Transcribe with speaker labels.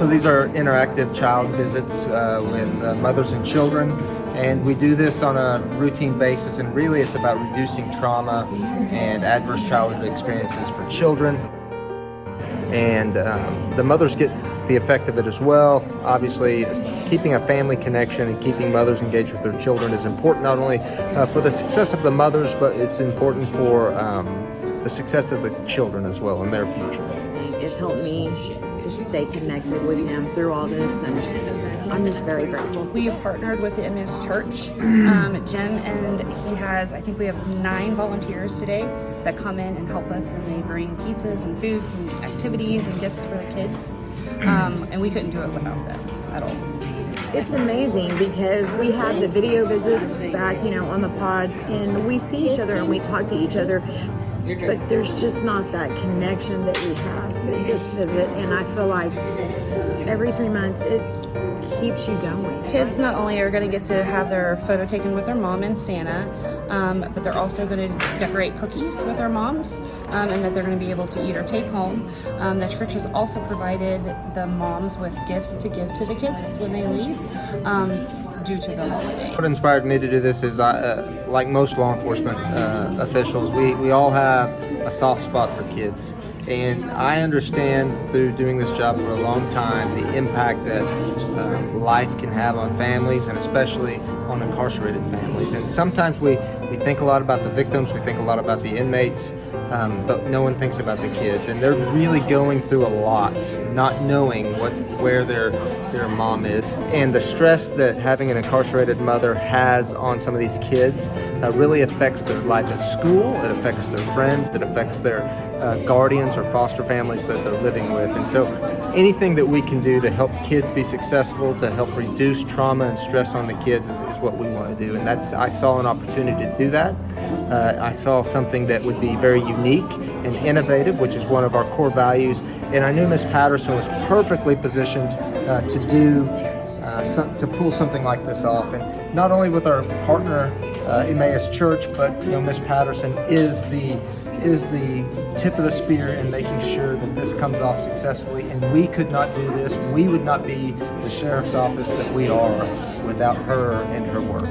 Speaker 1: So these are interactive child visits with mothers and children, and we do this on a routine basis, and really it's about reducing trauma and adverse childhood experiences for children. And the mothers get the effect of it as well. Obviously, keeping a family connection and keeping mothers engaged with their children is important, not only for the success of the mothers, but it's important for the success of the children as well in their future.
Speaker 2: It's helped me to stay connected with him through all this, and I'm just very grateful.
Speaker 3: We have partnered with the MS Church, Jim, and he has, I think we have 9 volunteers today that come in and help us, and they bring pizzas and foods and activities and gifts for the kids, and we couldn't do it without them at all.
Speaker 2: It's amazing because we have the video visits back, on the pods, and we see each other and we talk to each other, but there's just not that connection that we have through this visit, and I feel like every 3 months it keeps you going.
Speaker 3: Kids not only are going to get to have their photo taken with their mom and Santa, but they're also going to decorate cookies with their moms, and that they're going to be able to eat or take home. The church has also provided the moms with gifts to give to the kids when they leave, due to the holiday.
Speaker 1: What inspired me to do this is, like most law enforcement officials, we all have a soft spot for kids. And I understand through doing this job for a long time the impact that life can have on families, and especially on incarcerated families. And sometimes we think a lot about the victims, we think a lot about the inmates, but no one thinks about the kids. And they're really going through a lot, not knowing where their mom is. And the stress that having an incarcerated mother has on some of these kids really affects their life at school, it affects their friends, it affects their guardians or foster families that they're living with. And so anything that we can do to help kids be successful, to help reduce trauma and stress on the kids is what we want to do. And I saw an opportunity to do that. I saw something that would be very unique and innovative, which is one of our core values. And I knew Ms. Patterson was perfectly positioned to pull something like this off. And not only with our partner, Emmaus Church, but Ms. Patterson is the tip of the spear in making sure that this comes off successfully. And we could not do this, we would not be the sheriff's office that we are without her and her work.